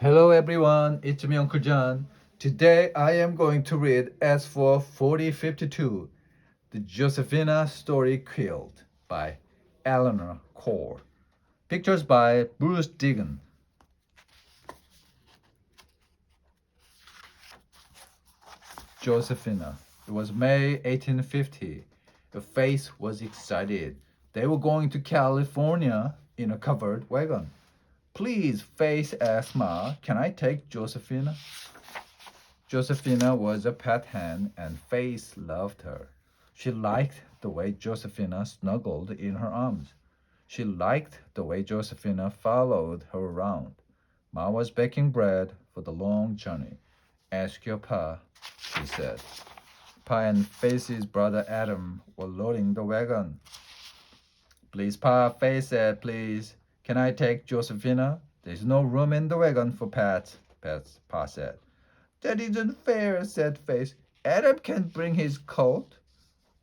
Hello everyone, it's me Uncle John. Today I am going to read S for 4052, the Josefina story Quilt by Eleanor Core. Pictures by Bruce Digan. Josefina. It was May 1850. The face was excited. They were going to California in a covered wagon. Please, Face asked Ma, can I take Josefina? Josefina was a pet hen and Face loved her. She liked the way Josefina snuggled in her arms. She liked the way Josefina followed her around. Ma was baking bread for the long journey. Ask your pa, she said. Pa and Face's brother Adam were loading the wagon. Please, Pa, Face said, please. Can I take Josefina? There's no room in the wagon for pets, Pa said. That isn't fair, said Face. Adam can't bring his colt.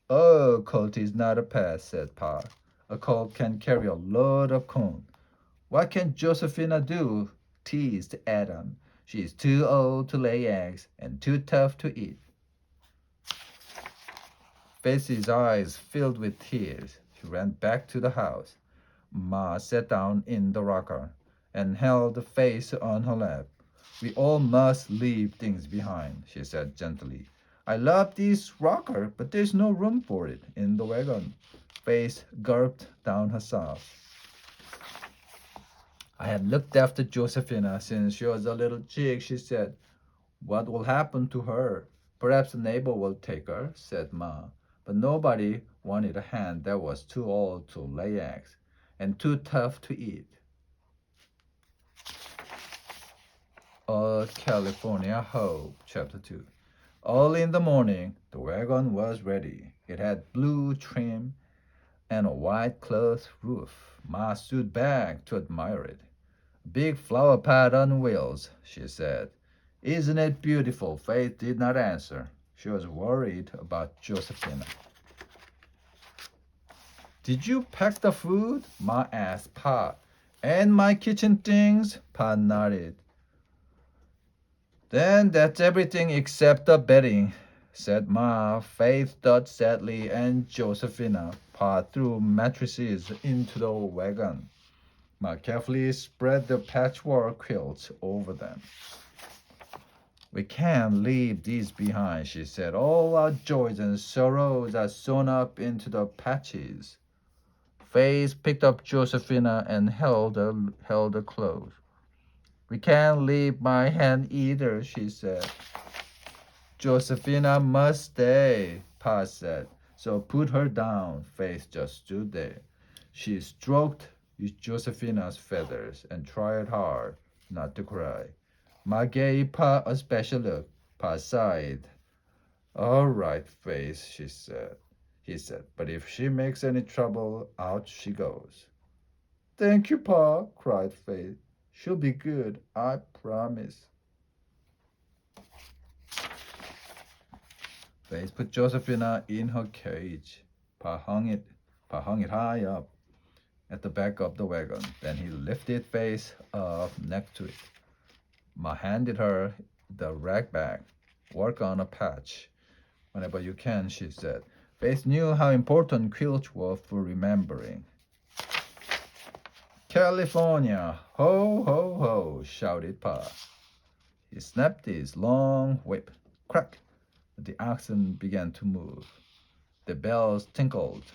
Oh, colt is not a pet, said Pa. A colt can carry a load of corn. What can Josephina do? Teased Adam. She's too old to lay eggs and too tough to eat. Face's eyes filled with tears. She ran back to the house. Ma sat down in the rocker and held the Face on her lap. We all must leave things behind, she said gently. I love this rocker, but there's no room for it in the wagon. Face gulped down her sobs. I have looked after Josephina since she was a little chick, she said. What will happen to her? Perhaps a neighbor will take her, said Ma. But nobody wanted a hen that was too old to lay eggs and too tough to eat. A California Hope, Chapter 2. Early in the morning, the wagon was ready. It had blue trim and a white cloth roof. Ma stood back to admire it. Big flower pot on wheels, she said. Isn't it beautiful? Faith did not answer. She was worried about Josephina. Did you pack the food? Ma asked Pa. And my kitchen things? Pa nodded. Then that's everything except the bedding, said Ma. Faith thought sadly, and Josephina. Pa threw mattresses into the wagon. Ma carefully spread the patchwork quilts over them. We can't leave these behind, she said. All our joys and sorrows are sewn up into the patches. Faith picked up Josephina and held her close. We can't leave my hand either, she said. Josephina must stay, Pa said. So put her down. Faith just stood there. She stroked Josephina's feathers and tried hard not to cry. Ma gave Pa a special look. Pa sighed. All right, Faith, she said. He said, but if she makes any trouble, out she goes. Thank you, Pa, cried Faith. She'll be good, I promise. Faith put Josephina in her cage. Pa hung it high up at the back of the wagon. Then he lifted Faith up next to it. Ma handed her the rag bag. Work on a patch whenever you can, she said. Faith knew how important quilts were for remembering. California, ho, ho, ho, shouted Pa. He snapped his long whip. Crack! The oxen began to move. The bells tinkled.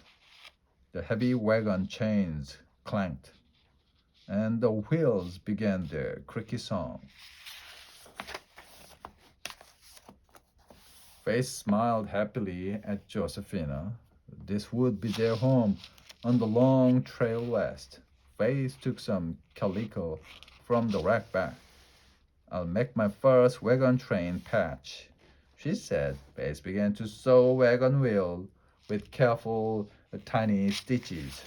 The heavy wagon chains clanked. And the wheels began their creaky song. Faith smiled happily at Josephina. This would be their home on the long trail west. Faith took some calico from the rack back. I'll make my first wagon train patch, she said. Faith began to sew wagon wheel with careful, tiny stitches.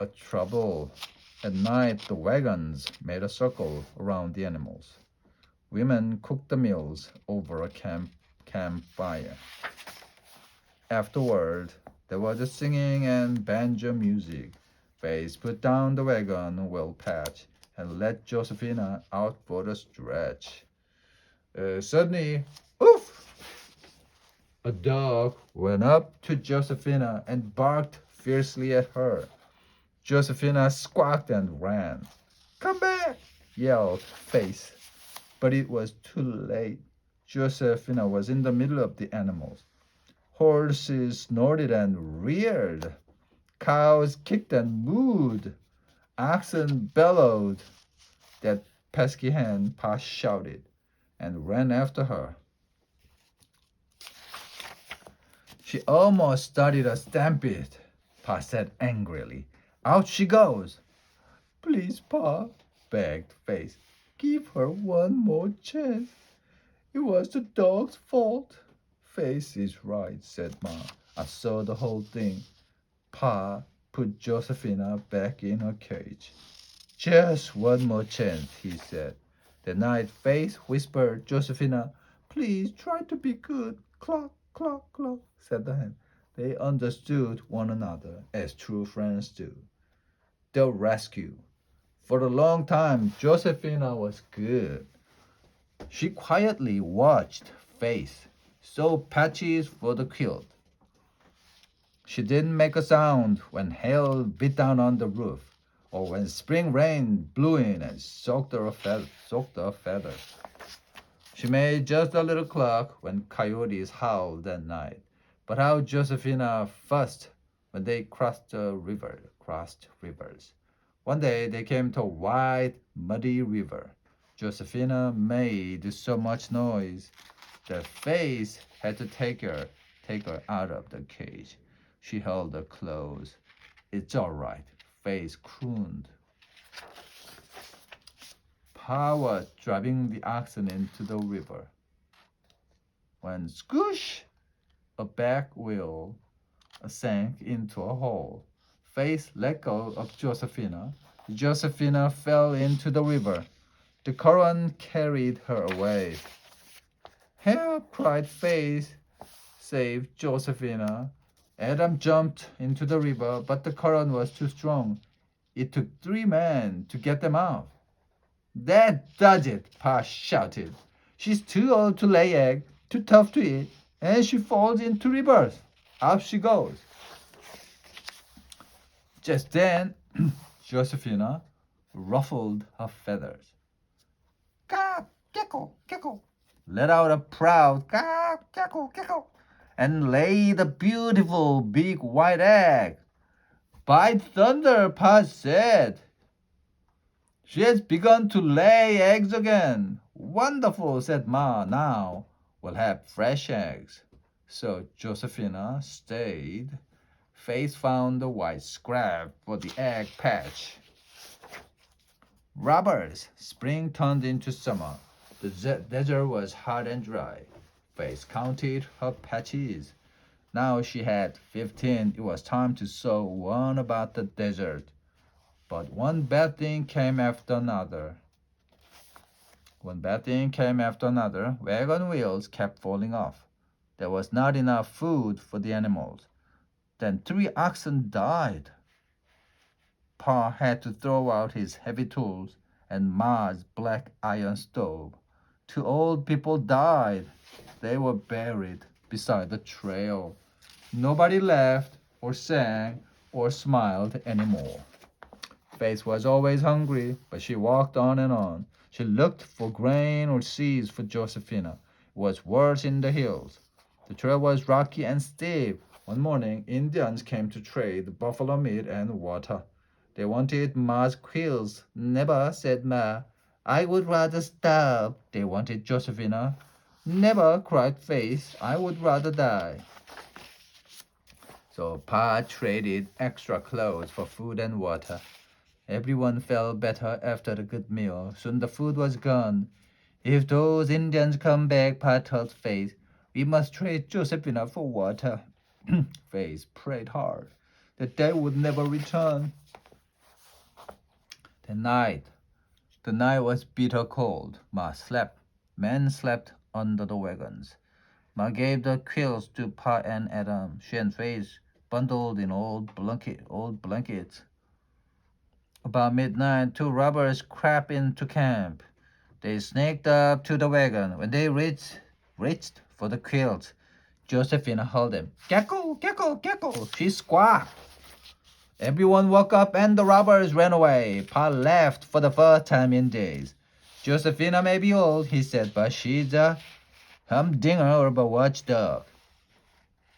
A trouble. At night, the wagons made a circle around the animals. Women cooked the meals over a campfire. Afterward, there was a singing and banjo music. Faith put down the wagon wheel patch and let Josefina out for the stretch. Suddenly, oof! A dog went up to Josefina and barked fiercely at her. Josefina squawked and ran. Come back! Yelled Face. But it was too late. Josefina was in the middle of the animals. Horses snorted and reared. Cows kicked and mooed. Oxen bellowed. That pesky hen, Pa shouted and ran after her. She almost started a stampede, Pa said angrily. Out she goes. Please, Pa, begged Face. Give her one more chance. It was the dog's fault. Face is right, said Ma. I saw the whole thing. Pa put Josefina back in her cage. Just one more chance, he said. The night Face whispered, Josefina, please try to be good. Cluck, cluck, cluck, said the hen. They understood one another as true friends do. The rescue. For a long time, Josefina was good. She quietly watched Face sew patches for the quilt. She didn't make a sound when hail beat down on the roof or when spring rain blew in and soaked her feathers. She made just a little cluck when coyotes howled that night. But how Josefina fussed when they crossed rivers. One day they came to a wide, muddy river. Josefina made so much noise that Face had to take her out of the cage. She held her close. It's all right, Face crooned. Pa was driving the oxen into the river when scoosh, a back wheel sank into a hole. Face let go of Josefina. Josefina fell into the river. The current carried her away. Help! Cried Face. Save Josefina. Adam jumped into the river, but the current was too strong. It took 3 men to get them out. That does it, Pa shouted. She's too old to lay egg, too tough to eat, and she falls into rivers. Up she goes. Just then, Josefina ruffled her feathers. Caw, cackle, cackle. Let out a proud caw, cackle, cackle, and laid a beautiful big white egg. By thunder, Pa said. She has begun to lay eggs again. Wonderful, said Ma. Now we'll have fresh eggs. So Josefina stayed. Face found the white scrap for the egg patch. Robbers! Spring turned into summer. The desert was hot and dry. Face counted her patches. Now she had 15. It was time to sew one about the desert. But one bad thing came after another. Wagon wheels kept falling off. There was not enough food for the animals. Then 3 oxen died. Pa had to throw out his heavy tools and Ma's black iron stove. 2 old people died. They were buried beside the trail. Nobody laughed or sang or smiled anymore. Face was always hungry, but she walked on and on. She looked for grain or seeds for Josefina. It was worse in the hills. The trail was rocky and steep. One morning, Indians came to trade buffalo meat and water. They wanted Ma's quilts. Never, said Ma. I would rather starve. They wanted Josefina. Never, cried Face. I would rather die. So Pa traded extra clothes for food and water. Everyone felt better after the good meal. Soon the food was gone. If those Indians come back, Pa told Face, we must trade Josefina for water. Face prayed hard that they would never return. The night was bitter cold. Ma slept. Men slept under the wagons. Ma gave the quilts to Pa and Adam. She and Face bundled in old blankets. About midnight, two robbers crept into camp. They sneaked up to the wagon. When they reached for the quilt, Josefina held them. Gecko, gecko, gecko, she squawked. Everyone woke up and the robbers ran away. Pa laughed for the first time in days. Josefina may be old, he said, but she's a humdinger of a watchdog.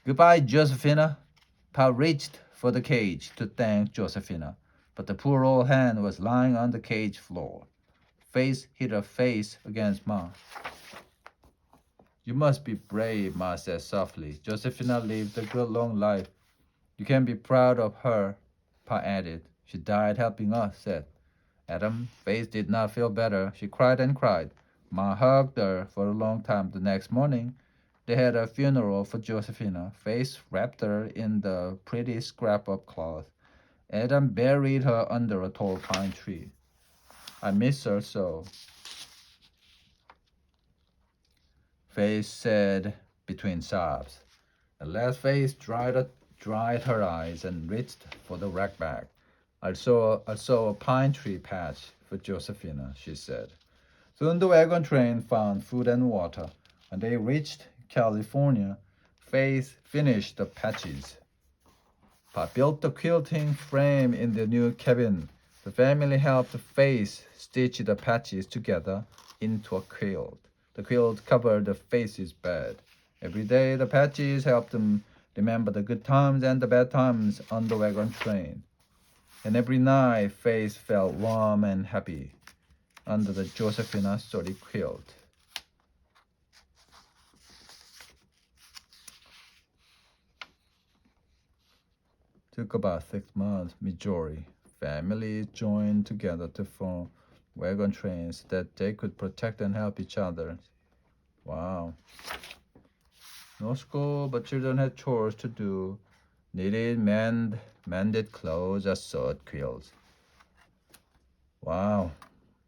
Goodbye, Josefina. Pa reached for the cage to thank Josefina, but the poor old hen was lying on the cage floor. Face hit her face against Ma. You must be brave, Ma said softly. Josefina lived a good long life. You can be proud of her, Pa added. She died helping us, said Adam. Face did not feel better. She cried and cried. Ma hugged her for a long time. The next morning, they had a funeral for Josefina. Face wrapped her in the pretty scrap of cloth. Adam buried her under a tall pine tree. I miss her so, Face said between sobs. At last Face dried her eyes and reached for the rack bag. I saw a pine tree patch for Josefina, she said. Soon the wagon train found food and water. When they reached California, Faith finished the patches. Pa built the quilting frame in the new cabin. The family helped Faith stitch the patches together into a quilt. The quilt covered the Faith's bed. Every day the patches helped them remember the good times and the bad times on the wagon train. And every night Faith felt warm and happy under the Josefina story quilt. Took about 6 months. Missouri families joined together to form wagon trains that they could protect and help each other. Wow. No school, but children had chores to do. Knitted, mended clothes, or sewed quilts. Wow.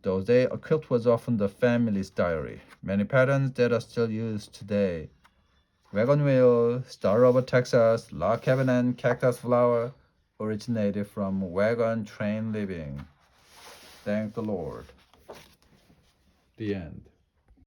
Those days, a quilt was often the family's diary. Many patterns that are still used today. Wagon wheel, Star Over Texas, log cabin and cactus flower originated from wagon train living. Thank the Lord. The end.